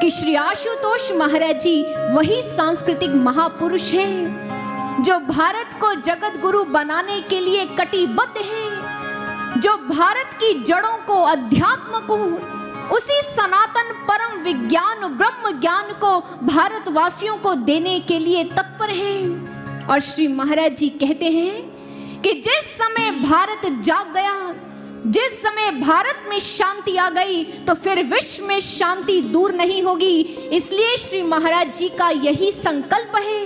कि श्री आशुतोष महाराज जी वही सांस्कृतिक महापुरुष हैं जो भारत को जगत गुरु बनाने के लिए कटिबद्ध हैं, जो भारत की जड़ों को, अध्यात्म को, उसी सनातन परम विज्ञान ब्रह्म ज्ञान को भारतवासियों को देने के लिए तत्पर हैं। और श्री महाराज जी कहते हैं कि जिस समय भारत जाग गया, जिस समय भारत में शांति आ गई, तो फिर विश्व में शांति दूर नहीं होगी। इसलिए श्री महाराज जी का यही संकल्प है,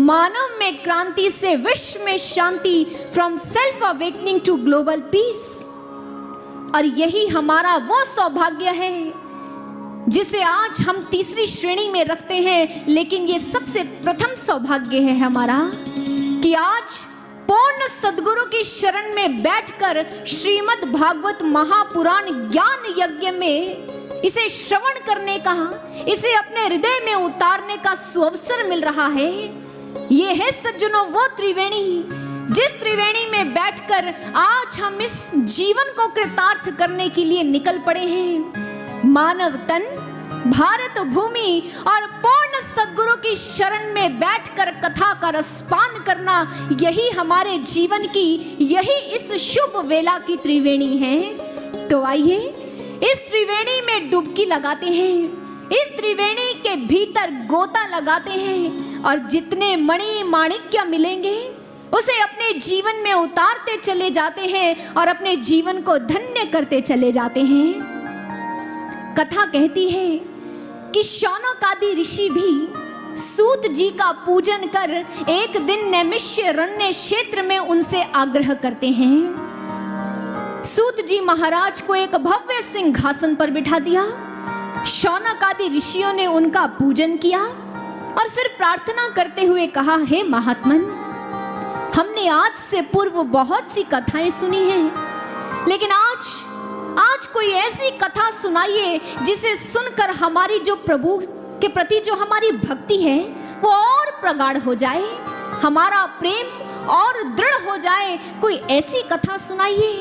मानव में क्रांति से विश्व में शांति, from self awakening to global peace. और यही हमारा वो सौभाग्य है जिसे आज हम तीसरी श्रेणी में रखते हैं, लेकिन ये सबसे प्रथम सौभाग्य है हमारा कि आज पूर्ण सद्गुरु की शरण में बैठकर श्रीमद् भागवत महापुराण ज्ञान यज्ञ में इसे श्रवण करने का, इसे अपने हृदय में उतारने का सुअवसर मिल रहा है। ये है सज्जनों वो त्रिवेणी, जिस त्रिवेणी में बैठकर आज हम इस जीवन को कृतार्थ करने के लिए निकल पड़े हैं। मानव तन, भारत भूमि और पूर्ण सद्गुरु की शरण में बैठकर कथा का रसपान करना, यही हमारे जीवन की, यही इस शुभ वेला की त्रिवेणी है। तो आइए इस त्रिवेणी में डुबकी लगाते हैं, इस त्रिवेणी के भीतर गोता लगाते हैं और जितने मणि माणिक्य मिलेंगे उसे अपने जीवन में उतारते चले जाते हैं और अपने जीवन को धन्य करते चले जाते हैं। कथा कहती है कि शौनक आदि ऋषि भी सूत जी का पूजन कर एक दिन नैमिष्यरण्य क्षेत्र में उनसे आग्रह करते हैं। सूत जी महाराज को एक भव्य सिंहासन पर बिठा दिया। शौनक आदि ऋषियों ने उनका पूजन किया और फिर प्रार्थना करते हुए कहा, हे महात्मन, हमने आज से पूर्व बहुत सी कथाएं सुनी हैं, लेकिन आज कोई ऐसी कथा सुनाइए जिसे सुनकर हमारी जो प्रभु के प्रति जो हमारी भक्ति है वो और प्रगाढ़ हो जाए, हमारा प्रेम और दृढ़ हो जाए। कोई ऐसी कथा सुनाइए।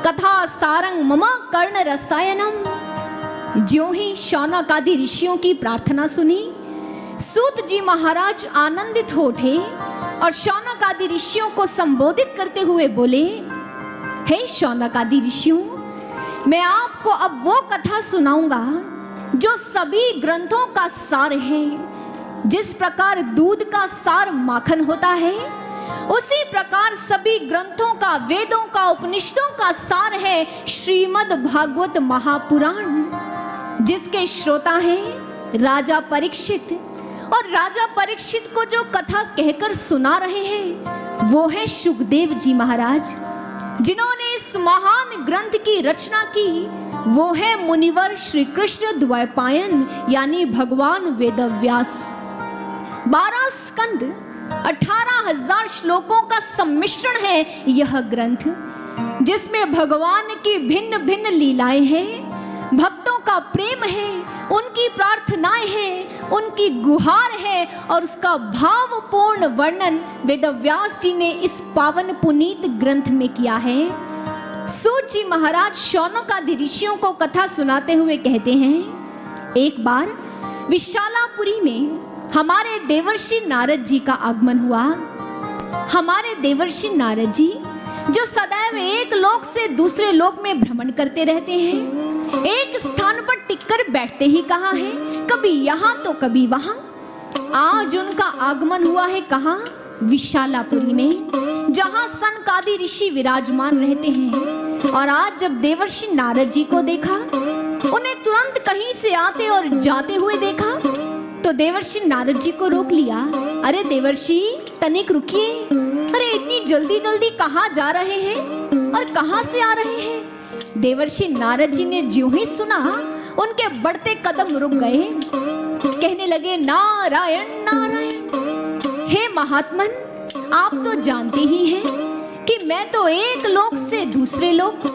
कथा सारंग मम कर्ण रसायनम। ज्यों ही शौनक आदि ऋषियों की प्रार्थना सुनी, सूत जी महाराज आनंदित हो उठे और शौनक आदि ऋषियों को संबोधित करते हुए बोले, हे शौनक आदि ऋषियों, मैं आपको अब वो कथा सुनाऊंगा जो सभी ग्रंथों का सार है। जिस प्रकार दूध का सार माखन होता है, उसी प्रकार सभी ग्रंथों का, वेदों का, उपनिषदों का सार है श्रीमद् भागवत महापुराण, जिसके श्रोता हैं राजा परीक्षित। और राजा परीक्षित को जो कथा कहकर सुना रहे हैं वो है सुखदेव जी महाराज, जिन्होंने इस महान ग्रंथ की रचना की। वो है मुनिवर श्री कृष्ण द्वैपायन, यानी भगवान वेदव्यास। 12 स्कंद 18,000 श्लोकों का सम्मिश्रण है यह ग्रंथ, जिसमें भगवान की भिन्न भिन्न लीलाएं हैं, भक्तों का प्रेम है, उनकी प्रार्थनाएं हैं, उनकी गुहार है और उसका भावपूर्ण वर्णन वेदव्यास जी ने इस पावन पुनीत ग्रंथ में किया है। सूत जी महाराज शौनक आदि ऋषियों को कथा सुनाते हुए कहते हैं, एक बार विशालापुरी में हमारे देवर्षि नारद जी का आगमन हुआ। हमारे देवर्षि नारद जी जो सदैव एक लोक से दूसरे लोक में भ्रमण करते रहते हैं, एक स्थान पर टिककर बैठते ही कहाँ है, कभी यहाँ तो कभी वहाँ। आज उनका आगमन हुआ है कहाँ, विशालापुरी में, जहाँ सनकादि ऋषि विराजमान रहते हैं। और आज जब देवर्षि नारद जी को देखा, उन्हें तुरंत कहीं से आते और जाते हुए देखा, तो देवर्षि नारद जी को रोक लिया। अरे देवर्षि, तनिक रुकिए, अरे इतनी जल्दी जल्दी कहाँ जा रहे हैं और कहाँ से आ रहे हैं। देवर्षि नारद जी ने ज्यों ही सुना, उनके बढ़ते कदम रुक गए। कहने लगे, नारायण नारायण। हे महात्मन, आप तो जानते ही हैं कि मैं तो एक लोक से दूसरे लोक,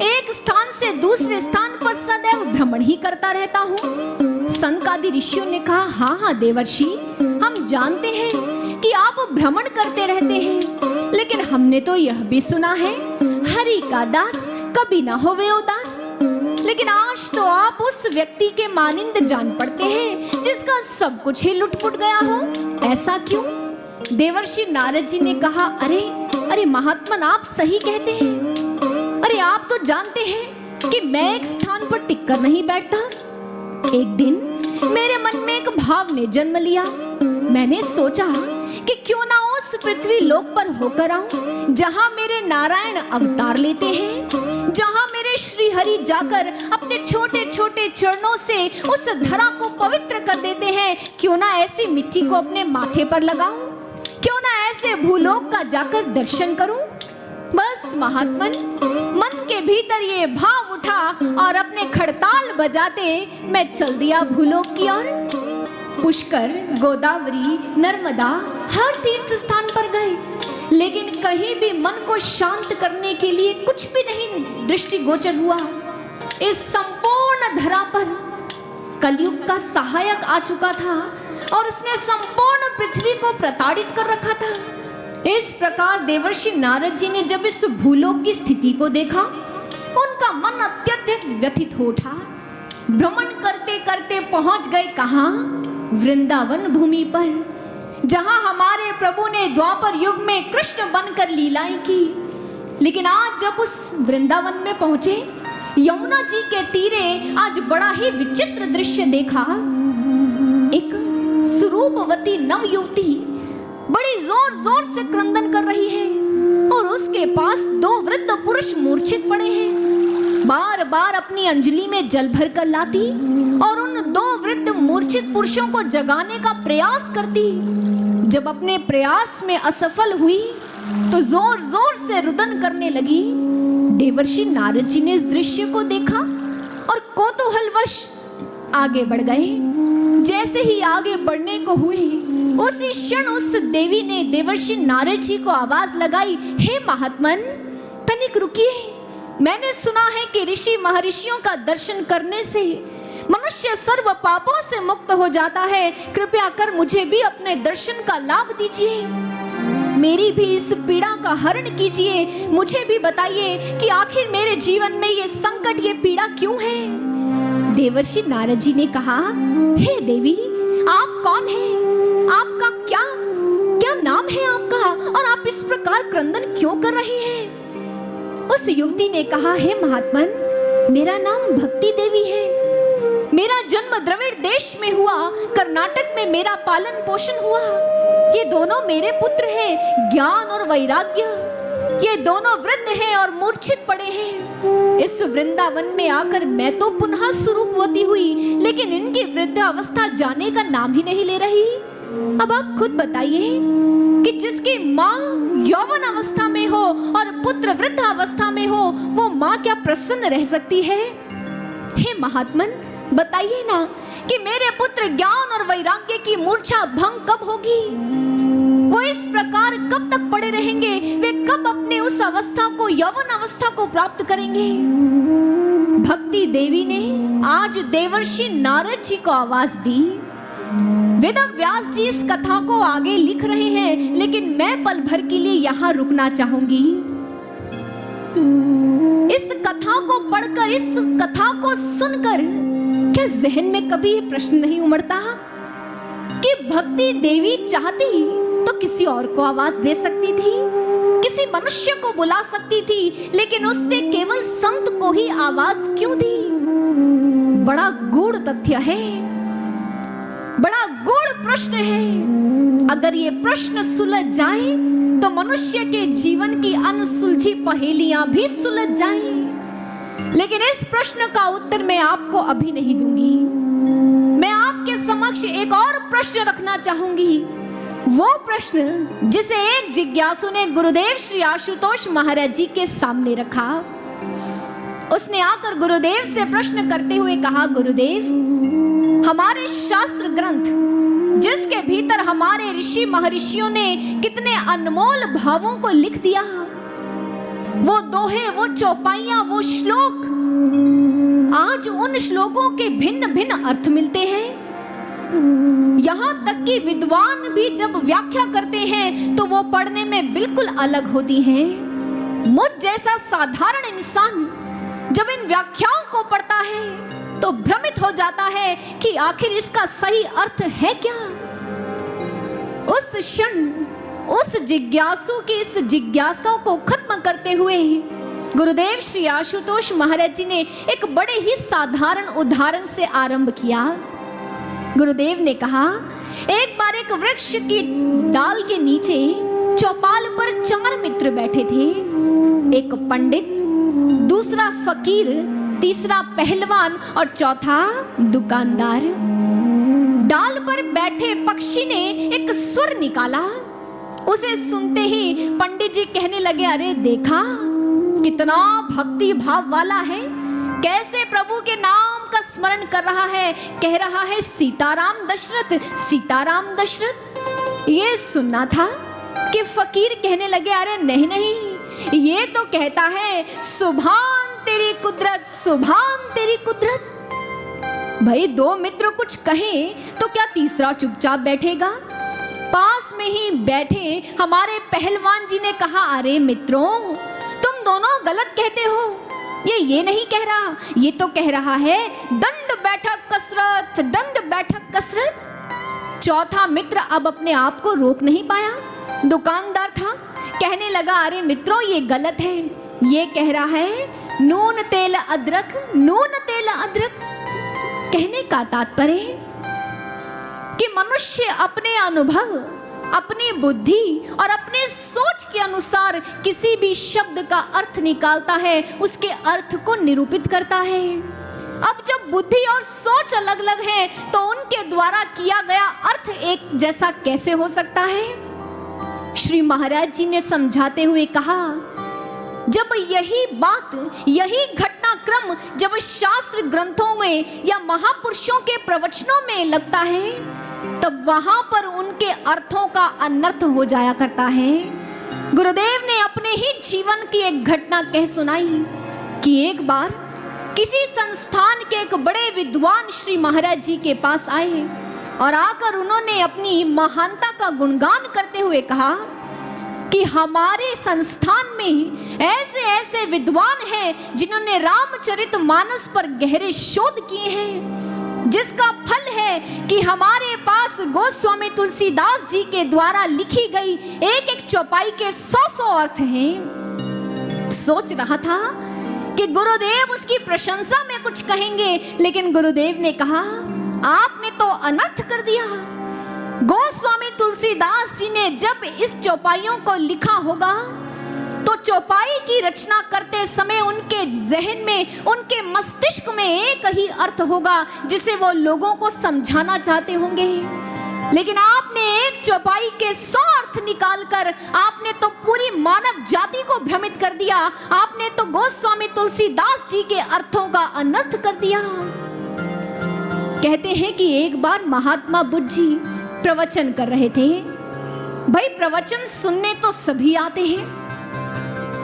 एक स्थान से दूसरे स्थान पर सदैव भ्रमण ही करता रहता हूँ। सनकादि ऋषियों ने कहा, हाँ हाँ देवर्षि, हम जानते हैं कि आप भ्रमण करते रहते हैं, लेकिन हमने तो यह भी सुना है, हरि का दास कभी ना होवे उदास। लेकिन आज तो आप उस व्यक्ति के मानिंद जान पड़ते हैं जिसका सब कुछ ही लुटपुट गया हो। ऐसा क्यों? देवर्षि नारद जी ने कहा, अरे महात्मन, आप सही कहते हैं। अरे आप तो जानते हैं कि मैं एक स्थान पर टिक कर नहीं बैठता। एक दिन मेरे मन में एक भाव ने जन्म लिया। मैंने सोचा कि क्यों ना उस पृथ्वी लोक पर होकर आऊं जहां मेरे नारायण अवतार लेते हैं, जहां मेरे श्री हरि जाकर अपने छोटे छोटे चरणों से उस धरा को पवित्र कर देते हैं। क्यों ना ऐसी मिट्टी को अपने माथे पर लगाऊं, क्यों ना ऐसे भूलोक का जाकर दर्शन करूं। बस महात्मन, मन के भीतर ये भाव उठा और अपने खड़ताल बजाते मैं चल दिया भूलोक की ओर। पुष्कर, गोदावरी, नर्मदा हर तीर्थ स्थान पर गए, लेकिन कहीं भी मन को शांत करने के लिए कुछ भी नहीं दृष्टिगोचर हुआ। इस संपूर्ण धरा पर कलयुग का सहायक आ चुका था और उसने संपूर्ण पृथ्वी को प्रताड़ित कर रखा था। इस प्रकार देवर्षि नारद जी ने जब इस भूलोक की स्थिति को देखा, उनका मन अत्यधिक व्यथित हो उठा। भ्रमण करते करते पहुंच गए कहां? वृंदावन भूमि पर, जहां हमारे प्रभु ने द्वापर युग में कृष्ण बनकर लीलाएं की। लेकिन आज जब उस वृंदावन में पहुंचे, यमुना जी के तीरे आज बड़ा ही विचित्र दृश्य देखा। एक सुरूपवती नव युवती बड़ी जोर जोर से क्रंदन कर रही है और उसके पास दो वृद्ध पुरुष मूर्छित पड़े हैं। बार बार अपनी अंजलि में जल भर कर लाती और उन दो वृद्ध मूर्छित पुरुषों को जगाने का प्रयास करती। जब अपने प्रयास में असफल हुई तो जोर जोर से रुदन करने लगी। देवर्षि नारद जी ने इस दृश्य को देखा और कौतूहलवश आगे बढ़ गए। जैसे ही आगे बढ़ने को हुए, उसी क्षण उस देवी ने देवर्षि नारद जी को आवाज लगाई, हे महात्मन, तनिक रुकिए। मैंने सुना है कि ऋषि महर्षियों का दर्शन करने से मनुष्य सर्व पापों से मुक्त हो जाता है। कृपया कर मुझे भी अपने दर्शन का लाभ दीजिए, मेरी भी इस पीड़ा का हरण कीजिए। मुझे भी बताइए कि आखिर मेरे जीवन में ये संकट, ये पीड़ा क्यों है? देवर्षि नारद जी ने कहा, हे देवी, आप कौन हैं? आपका क्या नाम है आपका, और आप इस प्रकार क्रंदन क्यों कर रही हैं? उस युवती ने कहा, हे महात्मन, मेरा नाम भक्ति देवी है। मेरा जन्म द्रविड़ देश में हुआ, कर्नाटक में मेरा पालन पोषण हुआ। ये दोनों मेरे पुत्र हैं, ज्ञान और वैराग्य। ये दोनों वृद्ध हैं और मूर्छित पड़े हैं। इस वृंदावन में आकर मैं तो पुनः स्वरूपवती हुई, लेकिन इनकी वृद्ध अवस्था जाने का नाम ही नहीं ले रही। अब आप खुद बताइए कि जिसकी माँ यौवन अवस्था में हो और पुत्र वृद्ध अवस्था में हो, वो माँ क्या प्रसन्न रह सकती है? हे महात्मन, बताइए ना कि मेरे पुत्र ज्ञान और वैराग्य की मूर्छा भंग कब होगी? वो इस प्रकार कब तक पड़े रहेंगे? वे कब अपने उस अवस्था को, यौवन अवस्था को प्राप्त करेंगे? भक्ति देवी ने आज देवर्षि नारद जी को आवाज दी। वेद व्यास जी इस कथा को आगे लिख रहे हैं, लेकिन मैं पल भर के लिए यहाँ रुकना चाहूंगी। इस कथा को पढ़कर, इस कथा को सुनकर क्या जहन में कभी ये प्रश्न नहीं उमड़ता कि भक्ति देवी चाहती तो किसी और को आवाज दे सकती थी, किसी मनुष्य को बुला सकती थी, लेकिन उसने केवल संत को ही आवाज क्यों दी? बड़ा गूढ़ तथ्य है, बड़ा गूढ़ प्रश्न है। अगर ये प्रश्न सुलझ जाए तो मनुष्य के जीवन की अनसुलझी पहेलियां भी सुलझ जाएं। लेकिन इस प्रश्न का उत्तर मैं आपको अभी नहीं दूंगी। मैं आपके समक्ष एक और प्रश्न रखना चाहूंगी। वो प्रश्न जिसे एक जिज्ञासु ने गुरुदेव श्री आशुतोष महाराज जी के सामने रखा। उसने आकर गुरुदेव से प्रश्न करते हुए कहा, गुरुदेव, हमारे शास्त्र ग्रंथ जिसके भीतर हमारे ऋषि महर्षियों ने कितने अनमोल भावों को लिख दिया, वो दोहे, वो चौपाइयां, वो श्लोक, आज उन श्लोकों के भिन्न भिन्न अर्थ मिलते हैं। यहां तक कि विद्वान भी जब व्याख्या करते हैं तो वो पढ़ने में बिल्कुल अलग होती हैं। मुझ जैसा साधारण इंसान जब इन व्याख्याओं को पढ़ता है तो भ्रमित हो जाता है कि आखिर इसका सही अर्थ है क्या। उस क्षण उस जिज्ञासु की इस जिज्ञासा को खत्म करते हुए गुरुदेव श्री आशुतोष महाराज जी ने एक बड़े ही साधारण उदाहरण से आरंभ किया। गुरुदेव ने कहा, एक बार एक वृक्ष की डाल के नीचे चौपाल पर 4 मित्र बैठे थे। एक पंडित, दूसरा फकीर, तीसरा पहलवान और चौथा दुकानदार। डाल पर बैठे पक्षी ने एक सुर निकाला। उसे सुनते ही पंडित जी कहने लगे, अरे देखा कितना भक्ति भाव वाला है, कैसे प्रभु के नाम का स्मरण कर रहा है, कह रहा है सीताराम दशरथ, सीताराम दशरथ। ये सुनना था कि फकीर कहने लगे, अरे नहीं नहीं, ये तो कहता है सुभान तेरी कुदरत, सुभान तेरी कुदरत। भाई 2 मित्र कुछ कहें तो क्या तीसरा चुपचाप बैठेगा? पास में ही बैठे हमारे पहलवान जी ने कहा, अरे मित्रों तुम दोनों गलत कहते हो, ये नहीं कह रहा, ये तो कह रहा है दंड बैठक कसरत, दंड बैठक कसरत। चौथा मित्र अब अपने आप को रोक नहीं पाया, दुकानदार था, कहने लगा, अरे मित्रों ये गलत है, ये कह रहा है नून तेल अदरक, नून तेल अदरक। कहने का तात्पर्य कि मनुष्य अपने अनुभव, अपनी बुद्धि और अपने सोच के अनुसार किसी भी शब्द का अर्थ निकालता है, उसके अर्थ को निरूपित करता है। अब जब बुद्धि और सोच अलग अलग है तो उनके द्वारा किया गया अर्थ एक जैसा कैसे हो सकता है? श्री महाराज जी ने समझाते हुए कहा, जब यही बात, यही घटनाक्रम जब शास्त्र ग्रंथों में या महापुरुषों के प्रवचनों में लगता है तब वहां पर उनके अर्थों का अनर्थ हो जाया करता है। गुरुदेव ने अपने ही जीवन की एक घटना कह सुनाई कि एक बार किसी संस्थान के एक बड़े विद्वान श्री महाराज जी के पास आए और आकर उन्होंने अपनी महानता का गुणगान करते हुए कहा कि हमारे संस्थान में ऐसे ऐसे विद्वान हैं जिन्होंने रामचरितमानस पर गहरे शोध किए हैं, जिसका फल है कि हमारे पास गोस्वामी तुलसीदास जी के द्वारा लिखी गई एक एक चौपाई के 100 अर्थ हैं। सोच रहा था कि गुरुदेव उसकी प्रशंसा में कुछ कहेंगे, लेकिन गुरुदेव ने कहा, आपने तो अनर्थ कर दिया। गोस्वामी तुलसीदास जी ने जब इस चौपाइयों को लिखा होगा तो चौपाई की रचना करते समय उनके जहन में, उनके मस्तिष्क में एक ही अर्थ होगा जिसे वो लोगों को समझाना चाहते होंगे, लेकिन आपने एक चौपाई के 100 अर्थ निकालकर आपने तो पूरी मानव जाति को भ्रमित कर दिया। आपने तो गोस्वामी तुलसीदास जी के अर्थों का अनर्थ कर दिया। कहते हैं कि एक बार महात्मा बुद्ध जी प्रवचन कर रहे थे। भाई प्रवचन सुनने तो सभी आते हैं,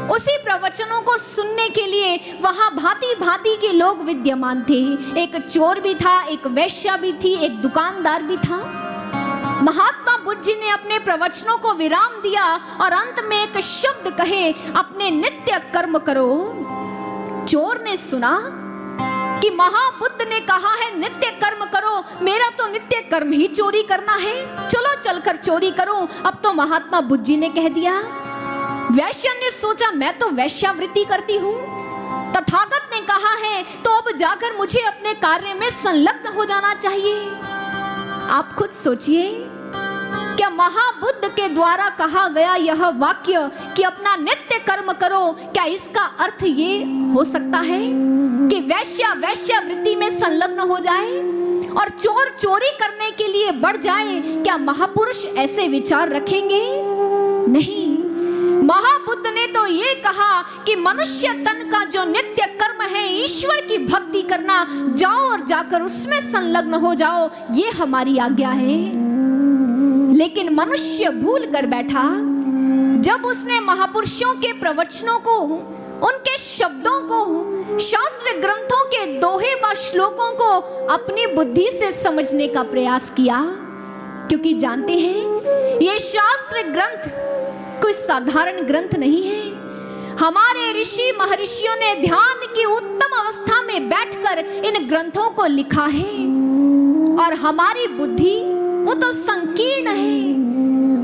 उसी प्रवचनों को सुनने के लिए वहां भांति भांति के लोग विद्यमान थे। एक चोर भी था, एक वैश्या भी थी, एक दुकानदार भी था। महात्मा बुद्ध जी ने अपने प्रवचनों को विराम दिया और अंत में एक शब्द कहे, अपने नित्य कर्म करो। चोर ने सुना कि महाबुद्ध ने कहा है नित्य कर्म करो, मेरा तो नित्य कर्म ही चोरी करना है, चलो चलकर चोरी करो। अब तो महात्मा बुद्ध जी ने कह दिया। वैश्य ने सोचा, मैं तो वैश्यावृत्ति करती हूँ, तथागत ने कहा है तो अब जाकर मुझे अपने कार्य में संलग्न हो जाना चाहिए। आप खुद सोचिए, क्या महाबुद्ध के द्वारा कहा गया यह वाक्य कि अपना नित्य कर्म करो, क्या इसका अर्थ ये हो सकता है कि वैश्या वैश्यावृत्ति में संलग्न हो जाए और चोर चोरी करने के लिए बढ़ जाए? क्या महापुरुष ऐसे विचार रखेंगे? नहीं, महाबुद्ध ने तो ये कहा कि मनुष्य तन का जो नित्य कर्म है ईश्वर की भक्ति करना, जाओ और जाकर उसमें संलग्न हो जाओ, ये हमारी आज्ञा है। लेकिन मनुष्य भूल कर बैठा। जब उसने महापुरुषों के प्रवचनों को, उनके शब्दों को, शास्त्र ग्रंथों के दोहे व श्लोकों को अपनी बुद्धि से समझने का प्रयास किया, क्योंकि जानते हैं ये शास्त्र ग्रंथ कोई साधारण ग्रंथ नहीं है। हमारे ऋषि महर्षियों ने ध्यान की उत्तम अवस्था में बैठकर इन ग्रंथों को लिखा है, और हमारी बुद्धि वो तो संकीर्ण है।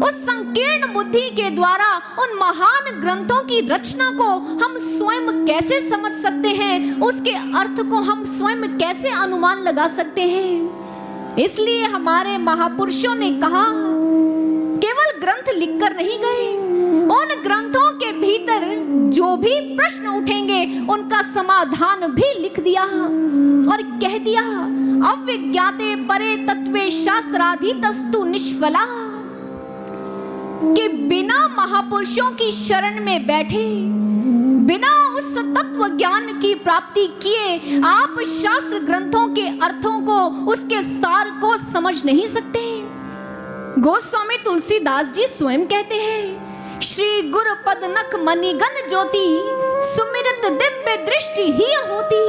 उस संकीर्ण बुद्धि के द्वारा उन महान ग्रंथों की रचना को हम स्वयं कैसे समझ सकते हैं, उसके अर्थ को हम स्वयं कैसे अनुमान लगा सकते हैं। इसलिए हमारे महापुरुषों ने कहा, केवल ग्रंथ लिखकर नहीं गए, उन ग्रंथों के भीतर जो भी प्रश्न उठेंगे उनका समाधान भी लिख दिया और कह दिया, अविज्ञाते परे तत्वे शास्त्राधीतस्तु निष्फला, कि बिना महापुरुषों की शरण में बैठे, बिना उस तत्व ज्ञान की प्राप्ति किए आप शास्त्र ग्रंथों के अर्थों को, उसके सार को समझ नहीं सकते। गोस्वामी तुलसीदास जी स्वयं कहते हैं, श्री गुरु पद नख मणिगण ज्योति, सुमिरत दिव्य दृष्टि ही होती,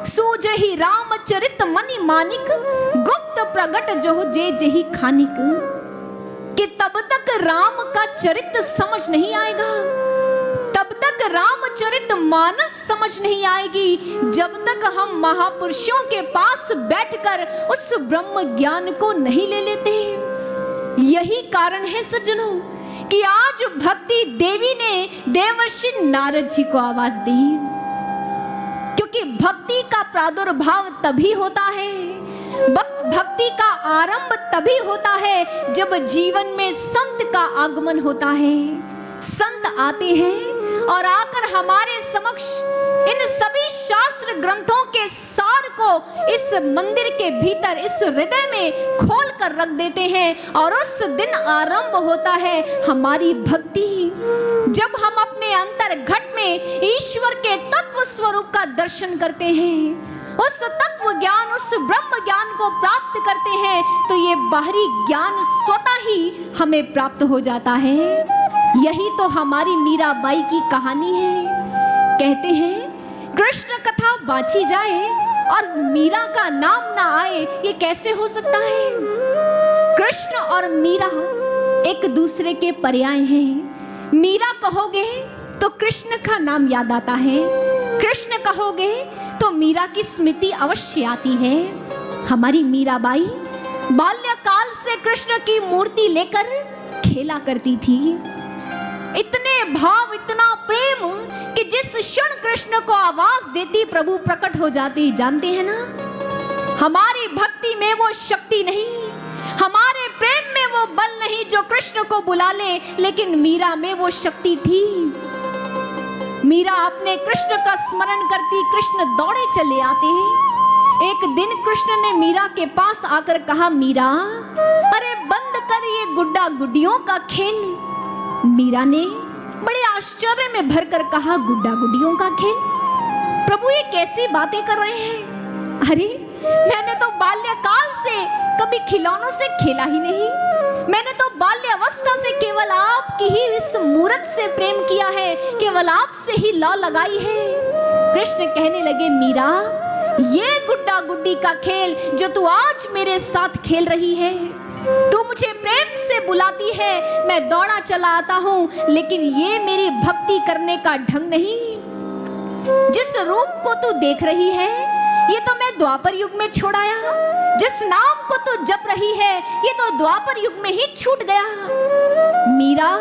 सूझहि रामचरित मणि मानिक, गुप्त प्रगट जो जे जही खानिक। कि तब तक राम का चरित्र समझ नहीं आएगा, तब तक रामचरित मानस समझ नहीं आएगी, जब तक हम महापुरुषों के पास बैठकर उस ब्रह्म ज्ञान को नहीं ले लेते। यही कारण है सज्जनों कि आज भक्ति देवी ने देवर्षि नारद जी को आवाज दी, क्योंकि भक्ति का प्रादुर्भाव तभी होता है, भक्ति का आरंभ तभी होता है जब जीवन में संत का आगमन होता है। संत आते हैं और आकर हमारे समक्ष इन सभी शास्त्र ग्रंथों के सार को इस मंदिर के भीतर, इस हृदय में खोल कर रख देते हैं, और उस दिन आरंभ होता है हमारी भक्ति। जब हम अपने अंतर घट में ईश्वर के तत्व स्वरूप का दर्शन करते हैं, उस तत्व ज्ञान, उस ब्रह्म ज्ञान को प्राप्त करते हैं, तो ये बाहरी ज्ञान स्वतः ही हमें प्राप्त हो जाता है। यही तो हमारी मीराबाई की कहानी है। कहते हैं कृष्ण कथा बांची जाए और मीरा का नाम ना आए, ये कैसे हो सकता है? कृष्ण और मीरा एक दूसरे के पर्याय हैं। मीरा कहोगे तो कृष्ण का नाम याद आता है, कृष्ण कहोगे तो मीरा की स्मृति अवश्य आती है। हमारी मीराबाई बाल्यकाल से कृष्ण की मूर्ति लेकर खेला करती थी। इतने भाव, इतना प्रेम कि जिस क्षण कृष्ण को आवाज देती प्रभु प्रकट हो जाते। जानते हैं ना, हमारी भक्ति में वो शक्ति नहीं, हमारे प्रेम में वो बल नहीं जो कृष्ण को बुला ले, लेकिन मीरा में वो शक्ति थी। मीरा अपने कृष्ण का स्मरण करती, कृष्ण दौड़े चले आते हैं। एक दिन कृष्ण ने मीरा के पास आकर कहा, मीरा अरे बंद कर ये गुड्डा गुड्डियों का खेल। मीरा ने बड़े आश्चर्य में भरकर कहा, गुड्डा गुड्डियों का खेल? प्रभु ये कैसी बातें कर रहे हैं? अरे मैंने तो बाल्यकाल से कभी खिलौनों से खेला ही नहीं, मैंने तो बाल्यावस्था से केवल आपकी ही इस मूर्त से प्रेम किया है, केवल आपसे ही लौ लगाई है। कृष्ण कहने लगे, मीरा ये गुड्डा गुड्डी का खेल जो तू आज मेरे साथ खेल रही है, तू मुझे प्रेम से बुलाती है, मैं दौड़ा चला आता हूँ, लेकिन ये मेरी भक्ति करने का ढंग नहीं। जिस रूप को तू देख रही है ये तो मैं द्वापर युग में छोड़ आया, जिस नाम को तू जप रही है ये तो द्वापर युग में ही छूट गया। मीरा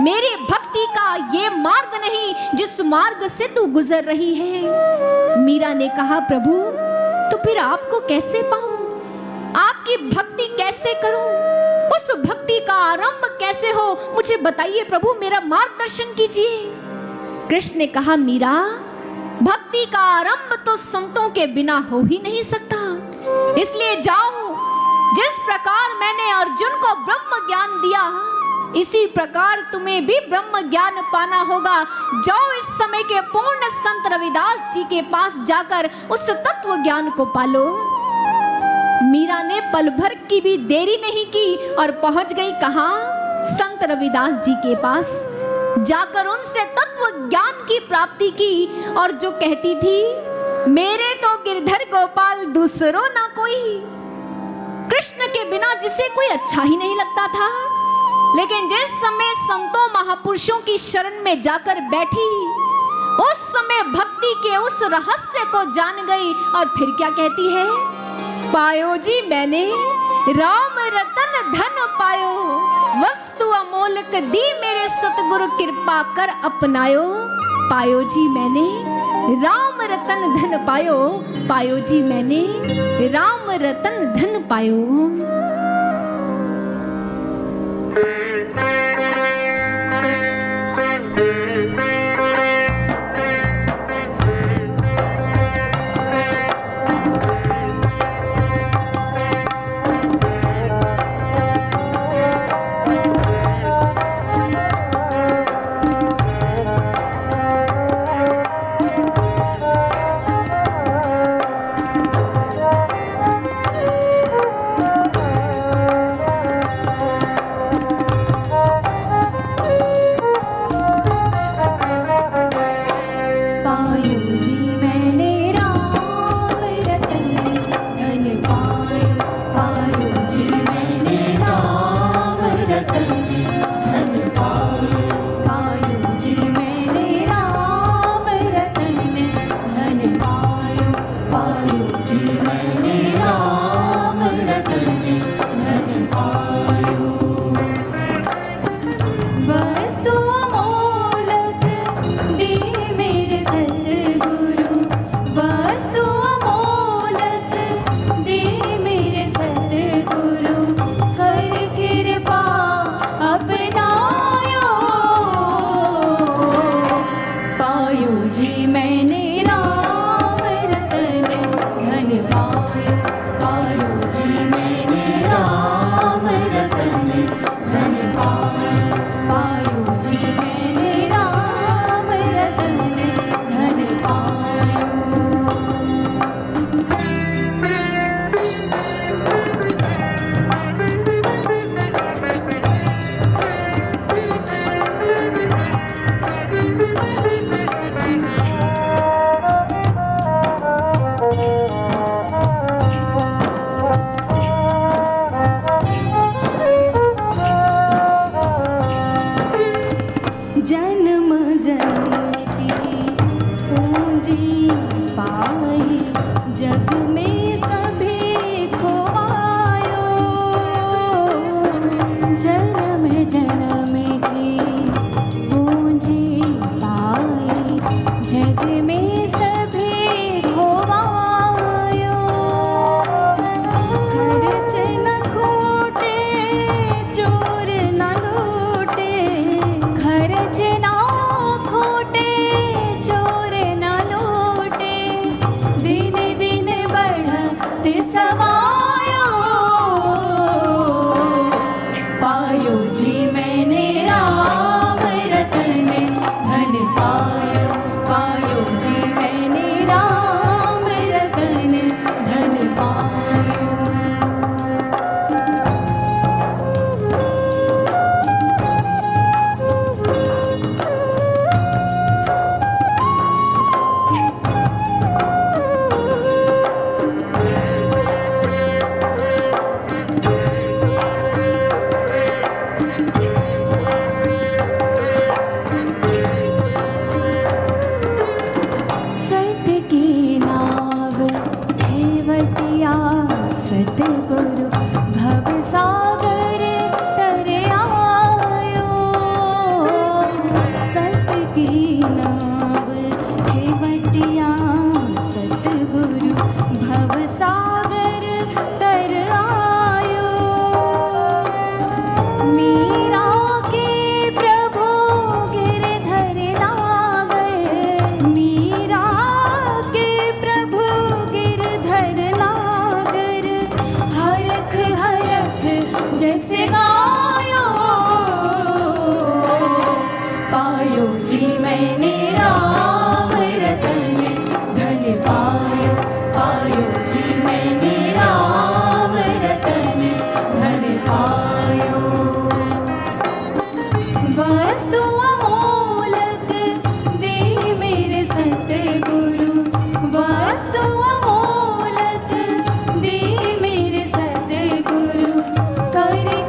मेरी भक्ति का ये मार्ग नहीं जिस मार्ग से तू गुजर रही है। मीरा ने कहा, प्रभु तो फिर आपको कैसे पाऊं, आपकी भक्ति कैसे करूं, उस भक्ति का आरंभ कैसे हो, मुझे बताइए प्रभु, मेरा मार्गदर्शन कीजिए। कृष्ण ने कहा, मीरा भक्ति का आरंभ तो संतों के बिना हो ही नहीं सकता, इसलिए जाओ, जिस प्रकार मैंने अर्जुन को ब्रह्म ज्ञान दिया इसी प्रकार तुम्हें भी ब्रह्म ज्ञान पाना होगा। जाओ इस समय के पूर्ण संत रविदास जी के पास जाकर उस तत्व ज्ञान को पालो। मीरा ने पल भर की भी देरी नहीं की और पहुंच गई कहां? संत रविदास जी के पास जाकर उनसे तत्व ज्ञान की प्राप्ति की, और जो कहती थी, मेरे तो गिरधर गोपाल दूसरों ना कोई, कृष्ण के बिना जिसे कोई अच्छा ही नहीं लगता था। लेकिन जिस समय संतों महापुरुषों की शरण में जाकर बैठी, उस समय भक्ति के उस रहस्य को जान गई और फिर क्या कहती है? पायो जी मैंने राम रतन धन पायो, वस्तु अमोलक दी मेरे सतगुरु कृपा कर अपनायो। पायो जी मैंने राम रतन धन पायो, पायो जी मैंने राम रतन धन पायो।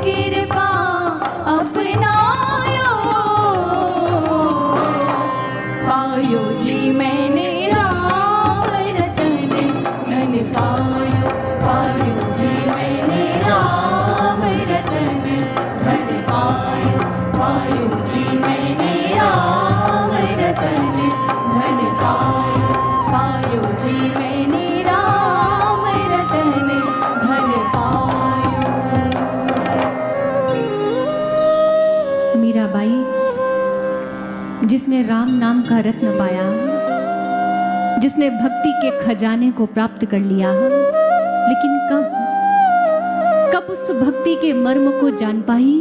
कर राम नाम का रत्न पाया, जिसने भक्ति के खजाने को प्राप्त कर लिया, लेकिन कब उस भक्ति के मर्म को जान पाई?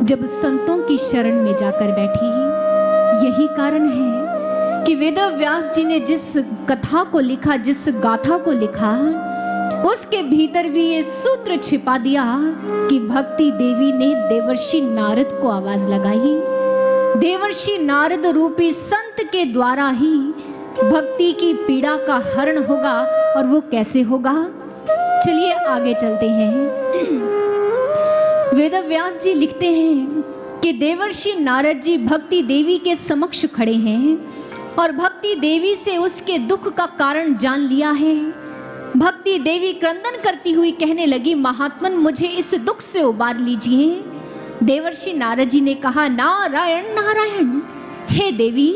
जब संतों की शरण में जाकर बैठी। यही कारण है कि वेद व्यास जी ने जिस कथा को लिखा, जिस गाथा को लिखा, उसके भीतर भी ये सूत्र छिपा दिया कि भक्ति देवी ने देवर्षि नारद को आवाज लगाई। देवर्षि नारद रूपी संत के द्वारा ही भक्ति की पीड़ा का हरण होगा। और वो कैसे होगा? चलिए आगे चलते हैं। वेद व्यास जी लिखते हैं कि देवर्षि नारद जी भक्ति देवी के समक्ष खड़े हैं और भक्ति देवी से उसके दुख का कारण जान लिया है। भक्ति देवी क्रंदन करती हुई कहने लगी, महात्मन मुझे इस दुख से उबार लीजिए। देवर्षि नारद जी ने कहा, नारायण नारायण, हे देवी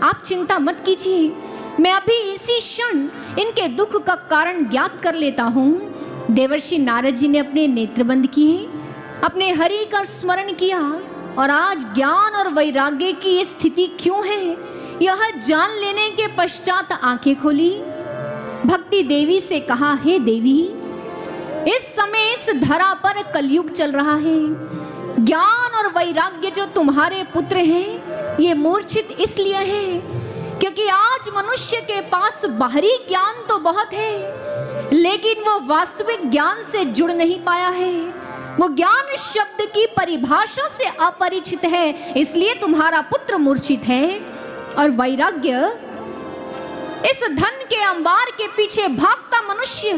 आप चिंता मत कीजिए, मैं अभी इसी क्षण इनके दुख का कारण ज्ञात कर लेता हूँ। देवर्षि नारद जी ने अपने नेत्र बंद किए, अपने हरि का स्मरण किया और आज ज्ञान और वैराग्य की ये स्थिति क्यों है यह जान लेने के पश्चात आंखें खोली। भक्ति देवी से कहा, हे देवी इस समय इस धरा पर कलयुग चल रहा है। ज्ञान और वैराग्य जो तुम्हारे पुत्र हैं ये मूर्छित इसलिए है क्योंकि आज मनुष्य के पास बाहरी ज्ञान तो बहुत है, लेकिन वो वास्तविक ज्ञान से जुड़ नहीं पाया है। वो ज्ञान शब्द की परिभाषा से अपरिचित है, इसलिए तुम्हारा पुत्र मूर्छित है। और वैराग्य, इस धन के अंबार के पीछे भागता मनुष्य,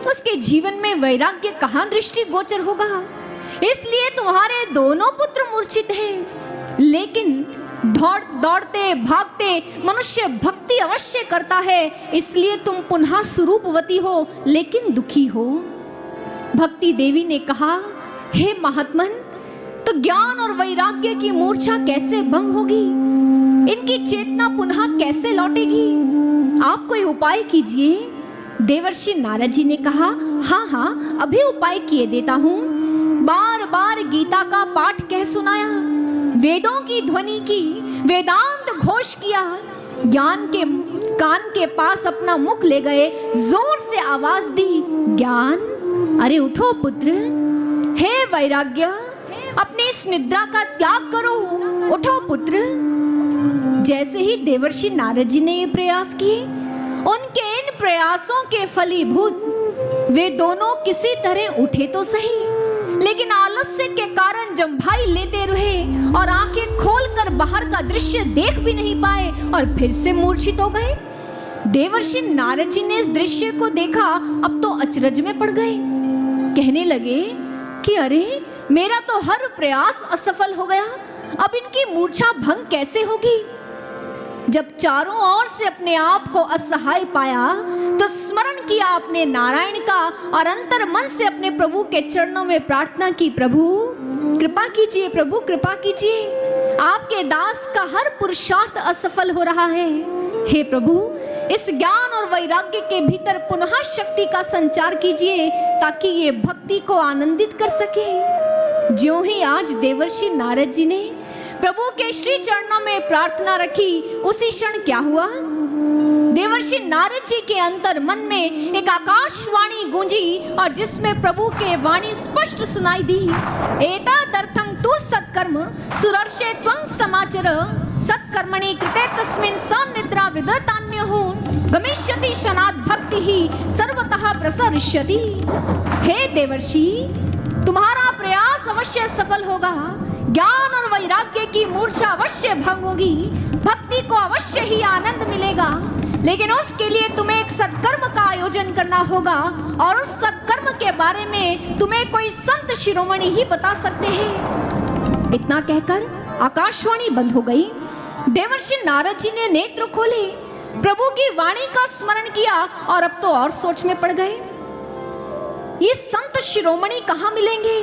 उसके जीवन में वैराग्य कहाँ दृष्टि गोचर होगा? इसलिए तुम्हारे दोनों पुत्र मूर्छित हैं। लेकिन दौड़ते भागते मनुष्य भक्ति अवश्य करता है, इसलिए तुम पुनः स्वरूपवती हो लेकिन दुखी हो। भक्ति देवी ने कहा, हे महात्मन, तो ज्ञान और वैराग्य की मूर्छा कैसे भंग होगी? इनकी चेतना पुनः कैसे लौटेगी? आप कोई उपाय कीजिए। देवर्षि नारद जी ने कहा, हाँ अभी उपाय किए देता हूँ। बार बार गीता का पाठ कह सुनाया, वेदों की ध्वनि की, वेदांत घोष किया, ज्ञान के कान के पास अपना मुख ले गए, जोर से आवाज दी, ज्ञान अरे उठो पुत्र, हे वैराग्य अपनी इस निद्रा का त्याग करो, उठो पुत्र। जैसे ही देवर्षि नारद जी ने ये प्रयास किए, उनके इन प्रयासों के फलीभूत वे दोनों किसी तरह उठे तो सही, लेकिन आलस्य के कारण जम्भाई लेते रहे और आंखें खोलकर बाहर का दृश्य देख भी नहीं पाए और फिर से मूर्छित हो गए। देवर्षि नारद जी ने इस दृश्य को देखा, अब तो अचरज में पड़ गए। कहने लगे कि अरे मेरा तो हर प्रयास असफल हो गया, अब इनकी मूर्छा भंग कैसे होगी? जब चारों ओर से अपने आप को असहाय पाया तो स्मरण किया अपने नारायण का और अंतर मन से अपने प्रभु के चरणों में प्रार्थना की, प्रभु कृपा कीजिए, प्रभु कृपा कीजिए, आपके दास का हर पुरुषार्थ असफल हो रहा है। हे प्रभु, इस ज्ञान और वैराग्य के भीतर पुनः शक्ति का संचार कीजिए ताकि ये भक्ति को आनंदित कर सके। ज्यों ही आज देवर्षि नारद जी ने प्रभु के श्री चरणों में प्रार्थना रखी, उसी क्षण क्या हुआ? देवर्षि नारद जी के अंतर मन में एक आकाशवाणी गूंजी और जिसमें प्रभु के वाणी स्पष्ट सुनाई दी, एतदर्थं तु सत्कर्म सुरर्षे त्वं समाचर सत्कर्मणि कृते तस्मिन् सन्निद्रा विदतान्यो गमिष्यति शनात् भक्तिः सर्वतः प्रसरिष्यति। हे देवर्षि, तुम्हारा प्रयास अवश्य सफल होगा, ज्ञान और वैराग्य की मूर्छा अवश्य भंग होगी, भक्ति को अवश्य ही आनंद मिलेगा, लेकिन उसके लिए तुम्हें एक सत्कर्म का आयोजन करना होगा और उस सत्कर्म के बारे में तुम्हें कोई संत शिरोमणि ही बता सकते हैं। इतना कहकर आकाशवाणी बंद हो गई। देवर्षि नारद जी ने नेत्र खोले, प्रभु की वाणी का स्मरण किया और अब तो और सोच में पड़ गए। ये संत शिरोमणि कहाँ मिलेंगे?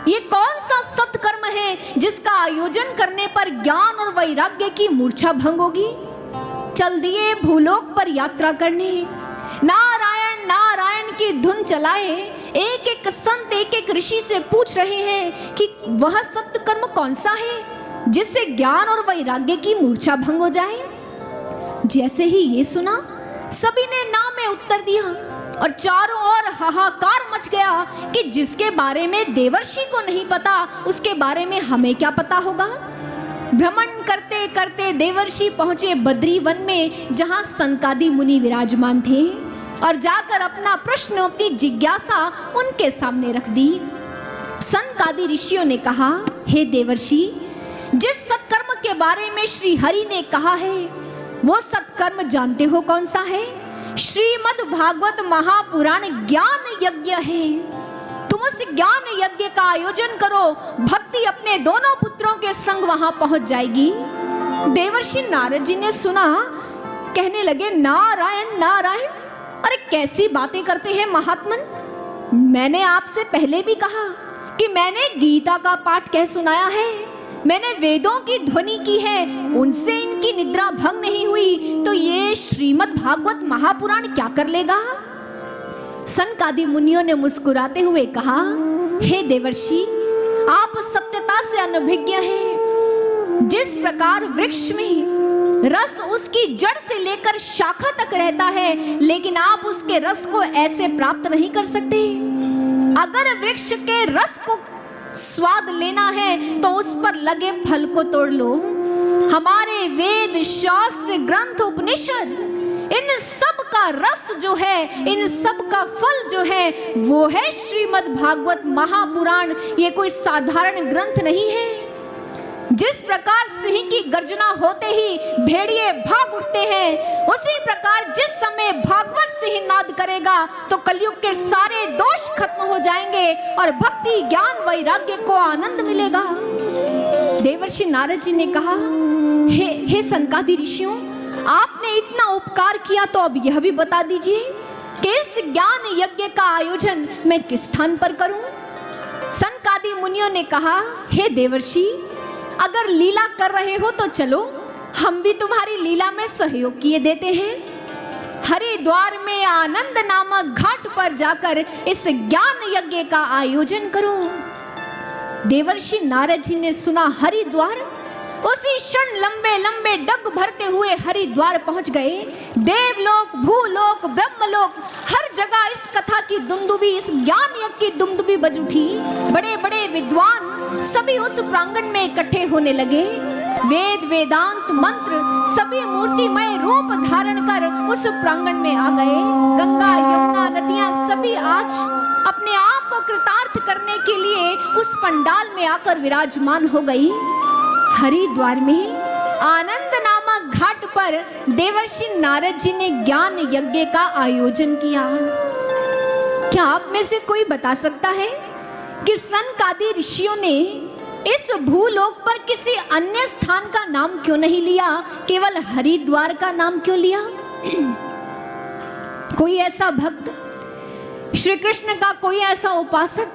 ये कौन सा सत्कर्म है जिसका आयोजन करने पर ज्ञान और वैराग्य की मूर्छा भंग होगी? चल दिए भूलोक पर यात्रा करने, नारायण नारायण की धुन चलाए। एक एक संत, एक एक ऋषि से पूछ रहे हैं कि वह सत्कर्म कौन सा है जिससे ज्ञान और वैराग्य की मूर्छा भंग हो जाए। जैसे ही ये सुना, सभी ने ना में उत्तर दिया और चारों ओर हाहाकार मच गया कि जिसके बारे में देवर्षि को नहीं पता, उसके बारे में हमें क्या पता होगा। भ्रमण करते करते देवर्षि पहुंचे बद्री वन में, जहां सनकादि मुनि विराजमान थे, और जाकर अपना प्रश्न, अपनी जिज्ञासा उनके सामने रख दी। सनकादि ऋषियों ने कहा, हे देवर्षि, जिस सत्कर्म के बारे में श्री हरि ने कहा है, वो सत्कर्म जानते हो कौन सा है? श्रीमद् भागवत महापुराण ज्ञान यज्ञ है। तुम उस ज्ञान यज्ञ का आयोजन करो, भक्ति अपने दोनों पुत्रों के संग वहां पहुंच जाएगी। देवर्षि नारद जी ने सुना, कहने लगे, नारायण नारायण, अरे कैसी बातें करते हैं महात्मन। मैंने आपसे पहले भी कहा कि मैंने गीता का पाठ कह सुनाया है, मैंने वेदों की ध्वनि की है, उनसे इनकी निद्रा भंग नहीं हुई, तो ये श्रीमद् भागवत महापुराण क्या कर लेगा। सनकादि मुनियों ने मुस्कुराते हुए कहा, हे देवर्षि, आप सत्यता से अनभिज्ञ हैं। जिस प्रकार वृक्ष में रस उसकी जड़ से लेकर शाखा तक रहता है, लेकिन आप उसके रस को ऐसे प्राप्त नहीं कर सकते। अगर वृक्ष के रस को स्वाद लेना है तो उस पर लगे फल को तोड़ लो। हमारे वेद, शास्त्र, ग्रंथ, उपनिषद, इन सब का रस जो है, इन सब का फल जो है, वो है श्रीमद् भागवत महापुराण। ये कोई साधारण ग्रंथ नहीं है। जिस प्रकार सिंह की गर्जना होते ही भेड़िए भाग उठते हैं, उसी प्रकार जिस समय भागवत सिंह नाद करेगा तो कलयुग के सारे दोष खत्म हो जाएंगे और भक्ति, ज्ञान, वैराग्य को आनंद मिलेगा। देवर्षि नारद जी ने कहा, हे सनकादि ऋषियों, आपने इतना उपकार किया तो अब यह भी बता दीजिए कि इस ज्ञान यज्ञ का आयोजन मैं किस स्थान पर करूं। सनकादि मुनियों ने कहा, हे देवर्षि, अगर लीला कर रहे हो तो चलो, हम भी तुम्हारी लीला में सहयोग किए देते हैं। हरिद्वार में आनंद नामक घाट पर जाकर इस ज्ञान यज्ञ का आयोजन करो। देवर्षि नारद जी ने सुना हरिद्वार, उसी क्षण लंबे लंबे डग भरते हुए हरिद्वार पहुंच गए। देवलोक, भूलोक, ब्रह्मलोक, हर जगह इस कथा की दुंदुबी, इस ज्ञान यज्ञ की दुंदुबी बज उठी। बड़े बड़े विद्वान सभी उस प्रांगण में इकट्ठे होने लगे। वेद, वेदांत, मंत्र सभी मूर्तिमय रूप धारण कर उस प्रांगण में आ गए। गंगा, यमुना, नदियां सभी आज अपने आप को कृतार्थ करने के लिए उस पंडाल में आकर विराजमान हो गई। हरिद्वार में आनंद नामक घाट पर देवर्षि नारद जी ने ज्ञान यज्ञ का आयोजन किया। क्या आप में से कोई बता सकता है कि सनकादि ऋषियों ने इस भूलोक पर किसी अन्य स्थान का नाम क्यों नहीं लिया, केवल हरिद्वार का नाम क्यों लिया? कोई ऐसा भक्त, श्री कृष्ण का कोई ऐसा उपासक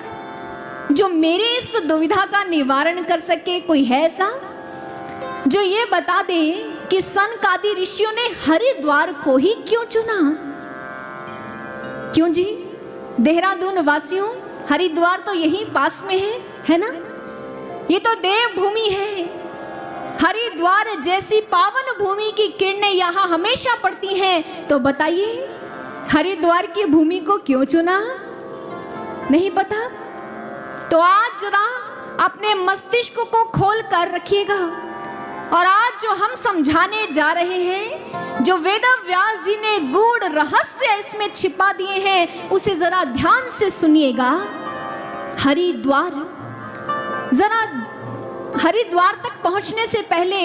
जो मेरे इस दुविधा का निवारण कर सके? कोई है ऐसा जो ये बता दे कि सनकादि ऋषियों ने हरिद्वार को ही क्यों चुना? क्यों जी? देहरादून वासियों, हरिद्वार तो यहीं पास में है ना? ये तो देव भूमि है। हरिद्वार जैसी पावन भूमि की किरणें यहाँ हमेशा पड़ती हैं, तो बताइए हरिद्वार की भूमि को क्यों चुना? नहीं पता? तो आज जरा अपने मस्तिष्क को खोल कर रखिएगा और आज जो हम समझाने जा रहे हैं, जो वेद व्यास जी ने गूढ़ रहस्य इसमें छिपा दिए हैं, उसे जरा ध्यान से सुनिएगा। हरिद्वार, जरा हरिद्वार तक पहुंचने से पहले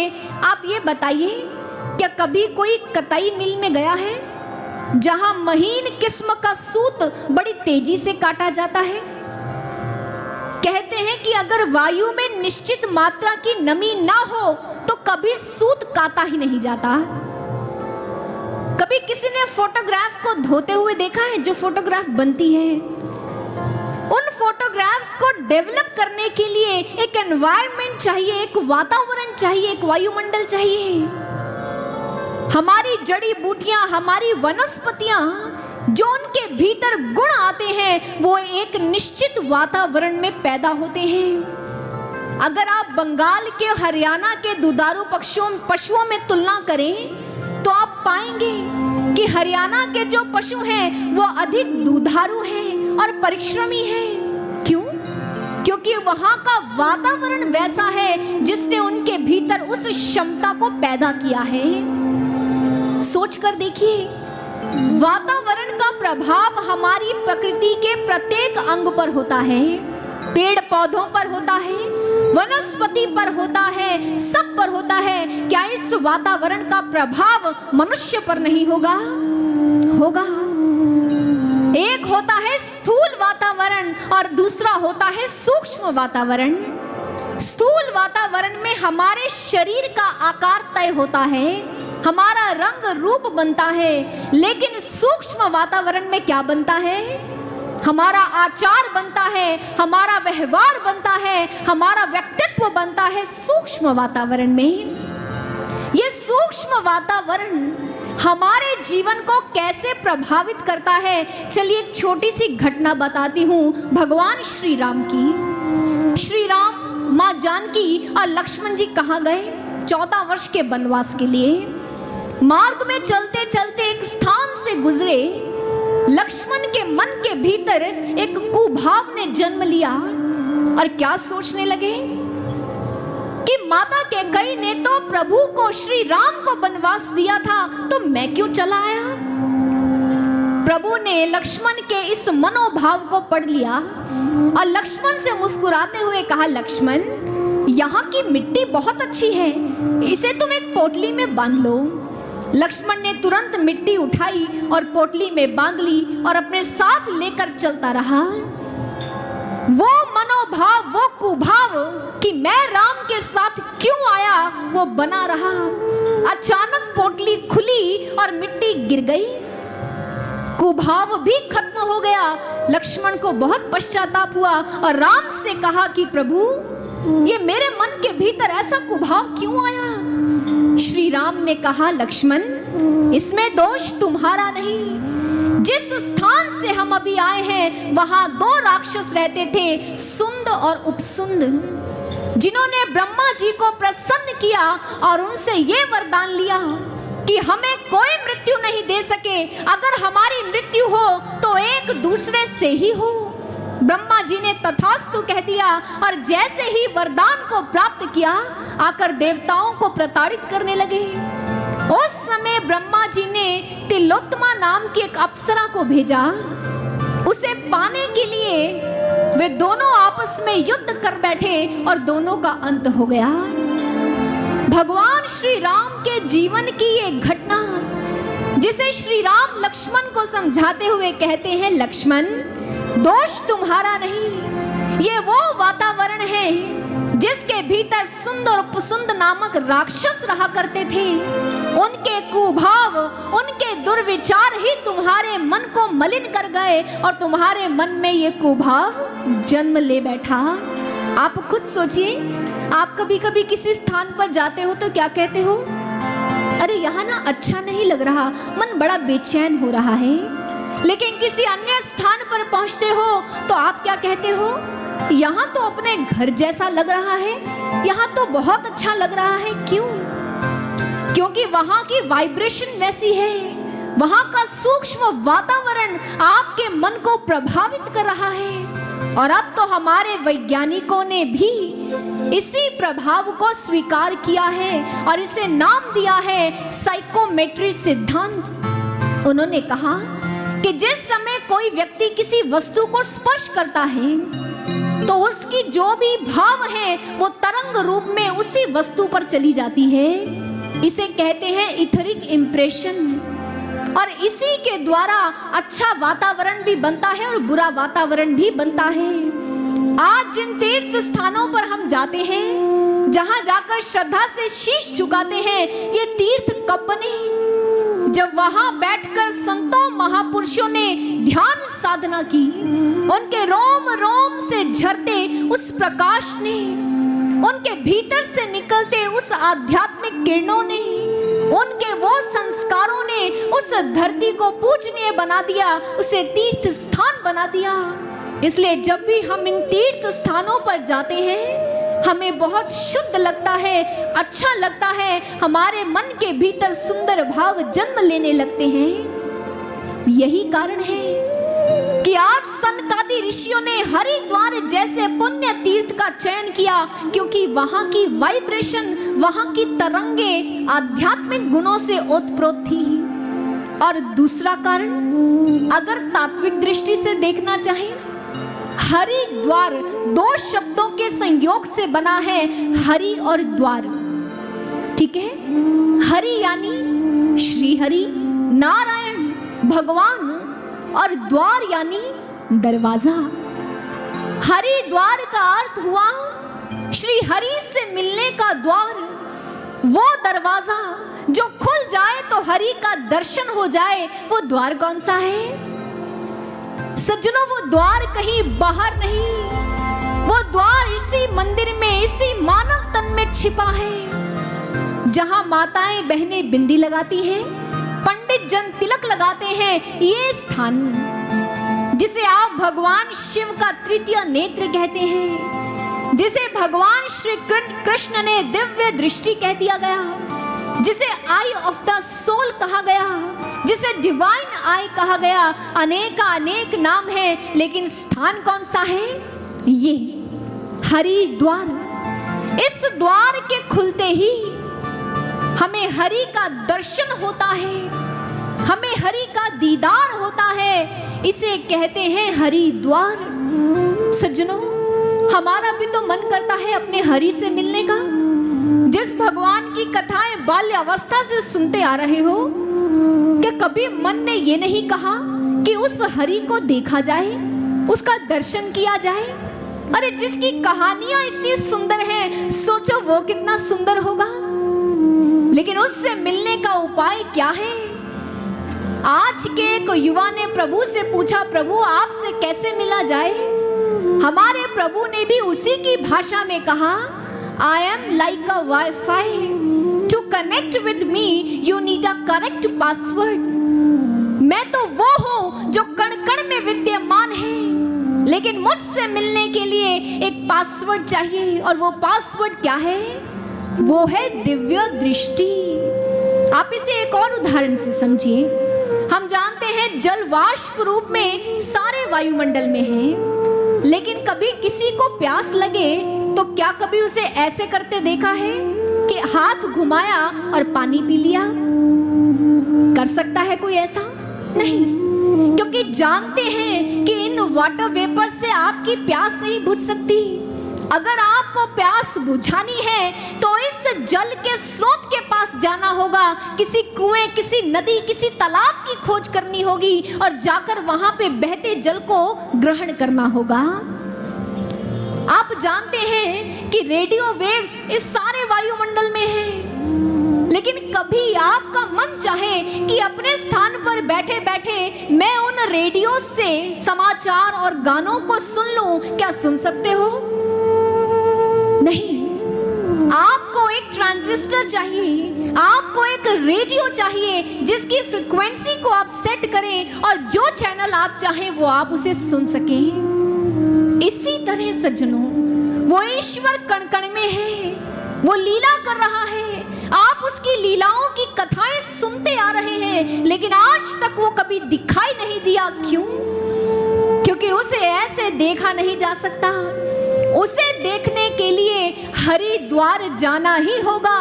आप ये बताइए, क्या कभी कोई कताई मिल में गया है जहां महीन किस्म का सूत बड़ी तेजी से काटा जाता है? कहते हैं कि अगर वायु में निश्चित मात्रा की नमी ना हो तो कभी सूत काता ही नहीं जाता। कभी किसी ने फोटोग्राफ को धोते हुए देखा है? जो फोटोग्राफ बनती है, उन फोटोग्राफ्स को डेवलप करने के लिए एक एनवायरनमेंट चाहिए, एक वातावरण चाहिए, एक वायुमंडल चाहिए। हमारी जड़ी बूटियां, हमारी वनस्पतियां, जो उनके भीतर गुण आते हैं, वो एक निश्चित वातावरण में पैदा होते हैं। अगर आप बंगाल के, हरियाणा के दुधारू पशुओं में तुलना करें तो आप पाएंगे कि हरियाणा के जो पशु हैं वो अधिक दुधारू हैं और परिश्रमी हैं। क्यों? क्योंकि वहां का वातावरण वैसा है जिसने उनके भीतर उस क्षमता को पैदा किया है। सोचकर देखिए, वातावरण का प्रभाव हमारी प्रकृति के प्रत्येक अंग पर होता है, पेड़ पौधों पर होता है, वनस्पति पर होता है, सब पर होता है। क्या इस वातावरण का प्रभाव मनुष्य पर नहीं होगा? होगा। एक होता है स्थूल वातावरण और दूसरा होता है सूक्ष्म वातावरण। स्थूल वातावरण में हमारे शरीर का आकार तय होता है, हमारा रंग रूप बनता है, लेकिन सूक्ष्म वातावरण में क्या बनता है? हमारा आचार बनता है, हमारा व्यवहार बनता है, हमारा व्यक्तित्व बनता है सूक्ष्म वातावरण में। ये सूक्ष्म वातावरण हमारे जीवन को कैसे प्रभावित करता है, चलिए एक छोटी सी घटना बताती हूँ भगवान श्री राम की। श्री राम, माँ जानकी और लक्ष्मण जी कहाँ गए? 14 वर्ष के वनवास के लिए। मार्ग में चलते चलते एक स्थान से गुजरे। लक्ष्मण के मन के भीतर एक कुभाव ने जन्म लिया और क्या सोचने लगे कि माता कैकेयी ने तो प्रभु को, श्री राम को वनवास दिया था, तो मैं क्यों चला आया? प्रभु ने लक्ष्मण के इस मनोभाव को पढ़ लिया और लक्ष्मण से मुस्कुराते हुए कहा, लक्ष्मण, यहाँ की मिट्टी बहुत अच्छी है, इसे तुम एक पोटली में बांध लो। लक्ष्मण ने तुरंत मिट्टी उठाई और पोटली में बांध ली और अपने साथ लेकर चलता रहा। वो मनोभाव, वो कुभाव कि मैं राम के साथ क्यों आया, वो बना रहा। अचानक पोटली खुली और मिट्टी गिर गई, कुभाव भी खत्म हो गया। लक्ष्मण को बहुत पश्चाताप हुआ और राम से कहा कि प्रभु, ये मेरे मन के भीतर ऐसा कुभाव क्यों आया? श्री राम ने कहा, लक्ष्मण, इसमें दोष तुम्हारा नहीं। जिस स्थान से हम अभी आए हैं वहां 2 राक्षस रहते थे, सुंद और उपसुंद, जिन्होंने ब्रह्मा जी को प्रसन्न किया और उनसे ये वरदान लिया कि हमें कोई मृत्यु नहीं दे सके, अगर हमारी मृत्यु हो तो एक दूसरे से ही हो। ब्रह्मा जी ने तथास्तु कह दिया और जैसे ही वरदान को प्राप्त किया, आकर देवताओं को प्रताड़ित करने लगे। उस समय ब्रह्मा जी ने तिलोत्तमा नाम की एक अप्सरा को भेजा। उसे पाने के लिए वे दोनों आपस में युद्ध कर बैठे और दोनों का अंत हो गया। भगवान श्री राम के जीवन की ये घटना, जिसे श्री राम लक्ष्मण को समझाते हुए कहते हैं, लक्ष्मण, दोष तुम्हारा नहीं, ये वो वातावरण है जिसके भीतर सुंद और उपसुंद नामक राक्षस रहा करते थे। उनके कुभाव, उनके दुर्विचार ही तुम्हारे मन को मलिन कर गए और तुम्हारे मन में ये कुभाव जन्म ले बैठा। आप खुद सोचिए, आप कभी कभी किसी स्थान पर जाते हो तो क्या कहते हो? अरे यहाँ ना अच्छा नहीं लग रहा, मन बड़ा बेचैन हो रहा है। लेकिन किसी अन्य स्थान पर पहुंचते हो तो आप क्या कहते हो? यहाँ तो अपने घर जैसा लग रहा है, यहाँ तो बहुत अच्छा लग रहा है। क्यों? क्योंकि वहां की वाइब्रेशन वैसी है, वहां का सूक्ष्म वातावरण आपके मन को प्रभावित कर रहा है। और अब तो हमारे वैज्ञानिकों ने भी इसी प्रभाव को स्वीकार किया है और इसे नाम दिया है साइकोमेट्री सिद्धांत। उन्होंने कहा कि जिस समय कोई व्यक्ति किसी वस्तु को स्पर्श करता है तो उसकी जो भी भाव है वो तरंग रूप में उसी वस्तु पर चली जाती है। इसे कहते हैं इथरिक इंप्रेशन। और इसी के द्वारा अच्छा वातावरण भी बनता है और बुरा वातावरण भी बनता है। आज जिन तीर्थ स्थानों पर हम जाते हैं, जहां जाकर श्रद्धा से शीश झुकाते हैं, ये तीर्थ कब बने? जब वहां बैठकर संतों महापुरुषों ने ध्यान साधना की, उनके रोम रोम से झरते उस प्रकाश ने, उनके भीतर से निकलते उस आध्यात्मिक किरणों ने, उनके वो संस्कारों ने उस धरती को पूजनीय बना दिया, उसे तीर्थ स्थान बना दिया। इसलिए जब भी हम इन तीर्थ स्थानों पर जाते हैं, हमें बहुत शुद्ध लगता है, अच्छा लगता है, हमारे मन के भीतर सुंदर भाव जन्म लेने लगते हैं। यही कारण है कि आज सनकादि ऋषियों ने हरिद्वार जैसे पुण्य तीर्थ का चयन किया, क्योंकि वहां की वाइब्रेशन, वहां की तरंगे आध्यात्मिक गुणों से ओतप्रोत थी। और दूसरा कारण, अगर तात्विक दृष्टि से देखना चाहें, हरिद्वार दो शब्दों के संयोग से बना है, हरि और द्वार। ठीक है, हरि यानी श्री हरि नारायण भगवान, और द्वार यानी दरवाजा। हरिद्वार का अर्थ हुआ श्री हरि से मिलने का द्वार, वो दरवाजा जो खुल जाए तो हरि का दर्शन हो जाए। वो द्वार कौन सा है सज्जनों? वो द्वार कहीं बाहर नहीं, वो द्वार इसी मंदिर में, इसी मानव तन में छिपा है, जहां माताएं बहनें बिंदी लगाती हैं, पंडित जन तिलक लगाते हैं। ये स्थान जिसे आप भगवान शिव का तृतीय नेत्र कहते हैं, जिसे भगवान श्री कृष्ण ने दिव्य दृष्टि कह दिया गया, जिसे आई ऑफ द सोल कहा गया, जिसे डिवाइन आई कहा गया, अनेक नाम है, लेकिन स्थान कौन सा है? ये हरिद्वार। इस द्वार के खुलते ही हमें हरि का दर्शन होता है, हमें हरि का दीदार होता है, इसे कहते हैं हरिद्वार। सज्जनों, हमारा भी तो मन करता है अपने हरि से मिलने का। जिस भगवान की कथाएं बाल्य अवस्था से सुनते आ रहे हो, क्या कभी मन ने ये नहीं कहा कि उस हरि को देखा जाए, उसका दर्शन किया जाए? अरे जिसकी कहानियां इतनी सुंदर हैं, सोचो वो कितना सुंदर होगा। लेकिन उससे मिलने का उपाय क्या है? आज के एक युवा ने प्रभु से पूछा, प्रभु आपसे कैसे मिला जाए? हमारे प्रभु ने भी उसी की भाषा में कहा, I am like a Wi-Fi. To connect with me, you need a correct password. मैं तो वो हूँ जो कण कण में विद्यमान है, लेकिन मुझसे मिलने के लिए एक पासवर्ड चाहिए, और वो पासवर्ड क्या है? वो है दिव्य दृष्टि। आप इसे एक और उदाहरण से समझिए। हम जानते हैं जल वाष्प रूप में सारे वायुमंडल में है, लेकिन कभी किसी को प्यास लगे तो क्या कभी उसे ऐसे करते देखा है कि हाथ घुमाया और पानी पी लिया? कर सकता है कोई ऐसा? नहीं, क्योंकि जानते हैं कि इन वाटर वेपर से आपकी प्यास नहीं बुझ सकती। अगर आपको प्यास बुझानी है तो इस जल के स्रोत के पास जाना होगा, किसी कुएं, किसी नदी, किसी तालाब की खोज करनी होगी, और जाकर वहां पे बहते जल को ग्रहण करना होगा। आप जानते हैं कि रेडियो वेव्स इस सारे वायुमंडल में है, लेकिन कभी आपका मन चाहे कि अपने स्थान पर बैठे बैठे मैं उन रेडियो से समाचार और गानों को सुन लूं, क्या सुन सकते हो? नहीं। आपको एक ट्रांजिस्टर चाहिए, आपको एक रेडियो चाहिए जिसकी फ्रीक्वेंसी को आप सेट करें और जो चैनल आप चाहें वो आप उसे सुन सकें। इसी तरह सज्जनों, वो ईश्वर कण कण में है, वो लीला कर रहा है, आप उसकी लीलाओं की कथाएं सुनते आ रहे हैं, लेकिन आज तक वो कभी दिखाई नहीं दिया। क्यों? क्योंकि उसे ऐसे देखा नहीं जा सकता। उसे देखने के लिए हरिद्वार जाना ही होगा,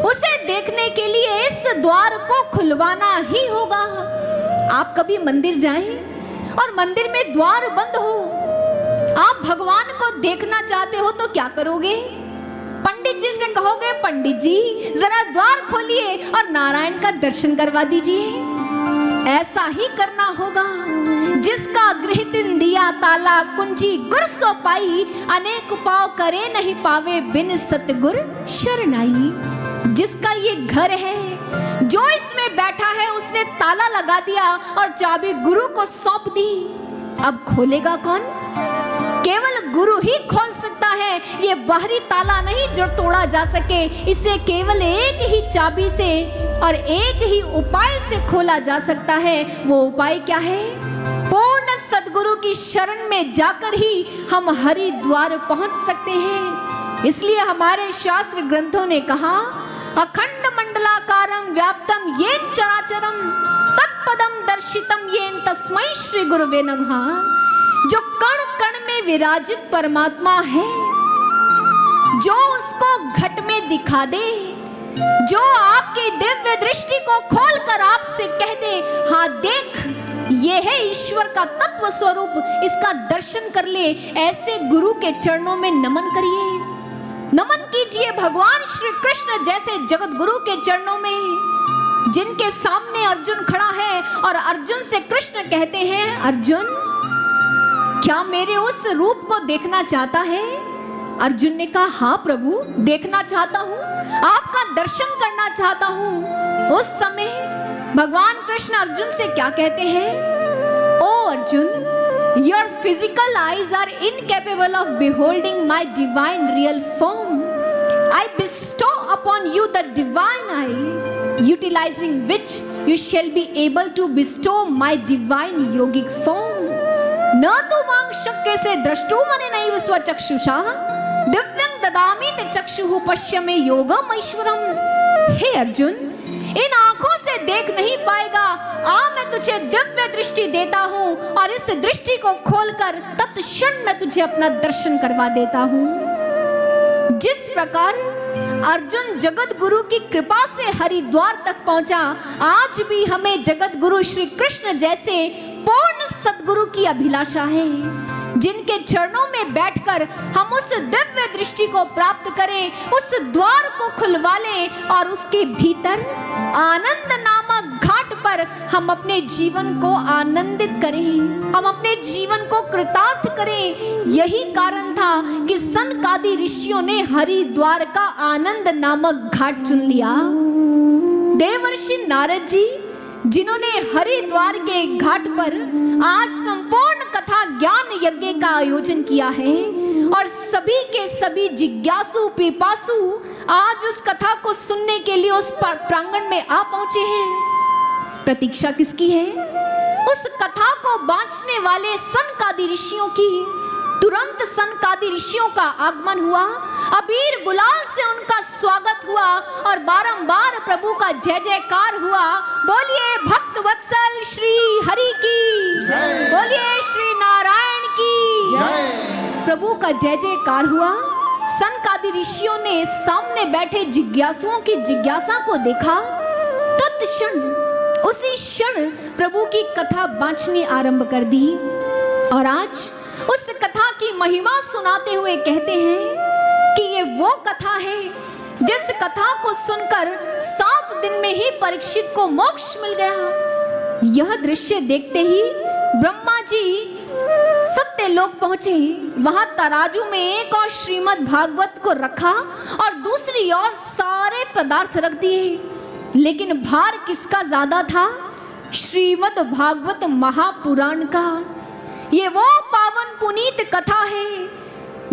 उसे देखने के लिए इस द्वार को खुलवाना ही होगा। आप कभी मंदिर जाएं और मंदिर में द्वार बंद हो, आप भगवान को देखना चाहते हो तो क्या करोगे? पंडित जी से कहोगे, पंडित जी जरा द्वार खोलिए और नारायण का दर्शन करवा दीजिए। ऐसा ही करना होगा। जिसका गृहित दिया ताला कुंजी गुर सो पाई, अनेक उपाय करे नहीं पावे बिन सतगुर शरणाई। जिसका ये घर है, जो इसमें बैठा है, उसने ताला लगा दिया और चाबी गुरु को सौंप दी। अब खोलेगा कौन? केवल गुरु ही खोल सकता है। ये बाहरी ताला नहीं जो तोड़ा जा सके, इसे केवल एक ही चाबी से और एक ही उपाय से खोला जा सकता है। वो उपाय क्या है? पूर्ण सद्गुरु की शरण में जाकर ही हम हरिद्वार पहुंच सकते हैं। इसलिए हमारे शास्त्र ग्रंथों ने कहा, अखंड मंडलाकारं व्याप्तम येन चराचरम तत्पदम दर्शितम येन तस्मै श्री गुरुवे नमः। जो कण कण में विराजित परमात्मा है, जो उसको घट में दिखा दे, जो आपकी दिव्य दृष्टि को खोलकर आपसे कह दे, हाँ देख ये है ईश्वर का तत्व स्वरूप, इसका दर्शन कर ले, ऐसे गुरु के चरणों में नमन करिए, नमन कीजिए भगवान श्री कृष्ण जैसे जगत गुरु के चरणों में, जिनके सामने अर्जुन खड़ा है और अर्जुन से कृष्ण कहते हैं, अर्जुन क्या मेरे उस रूप को देखना चाहता है? अर्जुन ने कहा, हाँ प्रभु देखना चाहता हूँ, आपका दर्शन करना चाहता हूँ। उस समय भगवान कृष्ण अर्जुन से क्या कहते हैं, O Arjun, your physical eyes are incapable of beholding my divine real form. I bestow upon you the divine eye, utilising which you shall be able to bestow my divine yogic form. न तो मांग शक्य से द्रष्टु मने नहीं विश्वचक्षुषा, दिव्यं ददामि ते चक्षुः पश्यमे योगम ऐश्वरम। हे अर्जुन, इन आंखों से देख नहीं पाएगा, आ मैं तुझे दिव्य दृष्टि देता हूँ और इस दृष्टि को खोलकर तत्क्षण मैं तुझे अपना दर्शन करवा देता हूँ। जिस प्रकार अर्जुन जगत गुरु की कृपा से हरिद्वार तक पहुंचा, आज भी हमें जगत गुरु श्री कृष्ण जैसे पूर्ण सद्गुरु की अभिलाषा है, जिनके चरणों में बैठकर हम उस दिव्य दृष्टि को प्राप्त करें, उस द्वार को खुलवा लें और उसके भीतर आनंद नामक घाट पर हम अपने जीवन को आनंदित करें, हम अपने जीवन को कृतार्थ करें। यही कारण था कि सनकादि ऋषियों ने हरिद्वार का आनंद नामक घाट चुन लिया। देवर्षि नारद जी, जिन्होंने हरिद्वार के घाट पर आज संपूर्ण कथा ज्ञान यज्ञ का आयोजन किया है और सभी के सभी जिज्ञासु पिपासु आज उस कथा को सुनने के लिए उस प्रांगण में आ पहुंचे हैं। प्रतीक्षा किसकी है? उस कथा को बांचने वाले सनकादि ऋषियों की। तुरंत सनकादि ऋषियों का आगमन हुआ, अबीर गुलाल से उनका स्वागत हुआ और बारंबार प्रभु का जय जयकार हुआ। बोलिए भक्त वत्सल श्री हरि की जय, बोलिए श्री नारायण की जय। प्रभु का जय जयकार हुआ। सनकादि ऋषियों ने सामने बैठे जिज्ञासुओं की जिज्ञासा को देखा। तत्क्षण उसी क्षण प्रभु की कथा बांचनी आरंभ कर दी और आज उस कथा की महिमा सुनाते हुए कहते हैं कि ये वो कथा है जिस कथा को सुनकर 7 दिन में ही परीक्षित को मोक्ष मिल गया। यह दृश्य देखते ही ब्रह्मा जी सत्य लोक पहुंचे। वहां तराजू में एक और श्रीमद् भागवत को रखा और दूसरी ओर सारे पदार्थ रख दिए, लेकिन भार किसका ज्यादा था? श्रीमद् भागवत महापुराण का। ये वो पावन पुनीत कथा है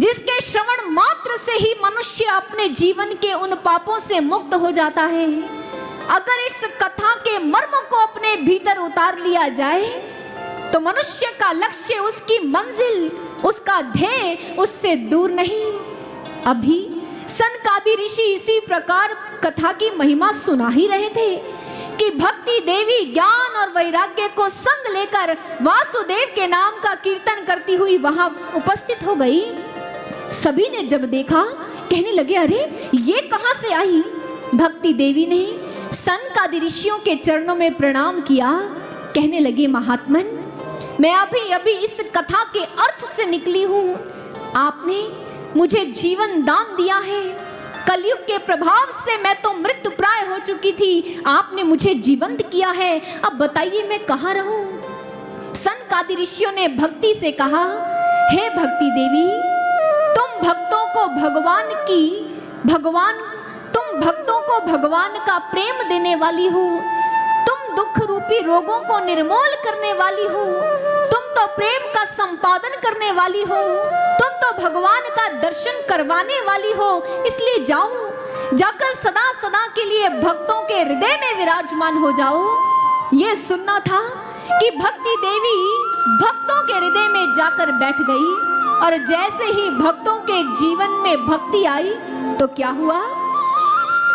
जिसके श्रवण मात्र से ही मनुष्य अपने जीवन के उन पापों से मुक्त हो जाता है। अगर इस कथा के मर्म को अपने भीतर उतार लिया जाए तो मनुष्य का लक्ष्य, उसकी मंजिल, उसका ध्येय उससे दूर नहीं। अभी सनकादि ऋषि इसी प्रकार कथा की महिमा सुना ही रहे थे कि भक्ति देवी ज्ञान और वैराग्य को संग लेकर वासुदेव के नाम का कीर्तन करती हुई वहां उपस्थित हो गई। सभी ने जब देखा कहने लगे, अरे ये कहां से आई? भक्ति देवी ने सनकादि ऋषियों के चरणों में प्रणाम किया। कहने लगे, महात्मन, मैं अभी अभी इस कथा के अर्थ से निकली हूं। आपने मुझे जीवन दान दिया है। कलयुग के प्रभाव से मैं तो मृत्यु प्राय हो चुकी थी, आपने मुझे जीवंत किया है। अब बताइए मैं कहाँ रहूं? सनकादि ऋषियों ने भक्ति से कहा, हे भक्ति देवी, तुम भक्तों को भगवान का प्रेम देने वाली हो। तुम दुख रूपी रोगों को निर्मूल करने वाली हो। तुम तो प्रेम का संपादन करने वाली हो। तुम तो भगवान का दर्शन करवाने वाली हो। इसलिए जाओ, जाकर सदा सदा के लिए भक्तों के हृदय में विराजमान हो जाओ। ये सुनना था कि भक्ति देवी भक्तों के हृदय में जाकर बैठ गई और जैसे ही भक्तों के जीवन में भक्ति आई तो क्या हुआ?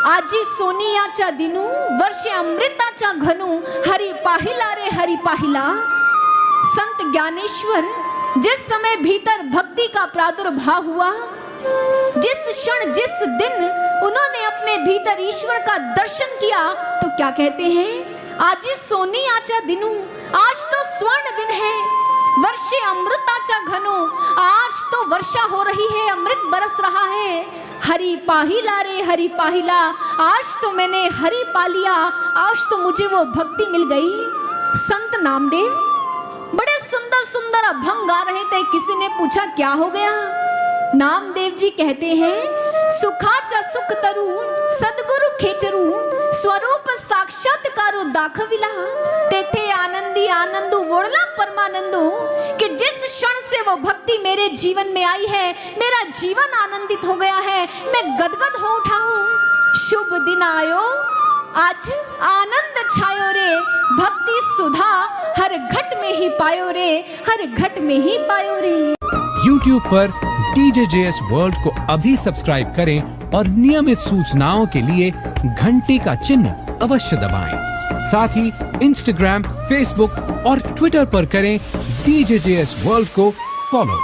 आजी सोनियाचा दिनू वर्षे अमृताचा घनू, हरि पाहिला रे हरि पाहिला। संत ज्ञानेश्वर जिस समय भीतर भक्ति का प्रादुर्भाव हुआ, जिस क्षण जिस दिन उन्होंने अपने भीतर ईश्वर का दर्शन किया, तो क्या कहते हैं? आजी सोनियाचा दिनू, आज तो स्वर्ण दिन है। वर्षे अमृताचा घनो, आज तो वर्षा हो रही है, अमृत बरस रहा है। हरि पाहिला रे हरि पाहिला, आज तो मैंने हरि पा लिया, आज तो मुझे वो भक्ति मिल गई। संत नामदेव बड़े सुंदर सुंदर अभंग गा रहे थे। किसी ने पूछा क्या हो गया? नामदेव जी कहते हैं, सुखाचा सुख तरु सदगुरु खेचरू, स्वरूप साक्षात्कारो दाखविला। तेथे आनंदी आनंदू वोड़ला परमानंदू, कि जिस क्षण से वो भक्ति मेरे जीवन में आई है, मेरा जीवन आनंदित हो गया है, मैं गदगद हो उठा हूँ। शुभ दिन आयो, आज आनंद छायो रे, भक्ति सुधा हर घट में ही पायो रे, हर घट में ही पायो रे। YouTube पर DJJS वर्ल्ड को अभी सब्सक्राइब करें और नियमित सूचनाओं के लिए घंटी का चिन्ह अवश्य दबाएं। साथ ही Instagram, Facebook और Twitter पर करें DJJS वर्ल्ड को फॉलो।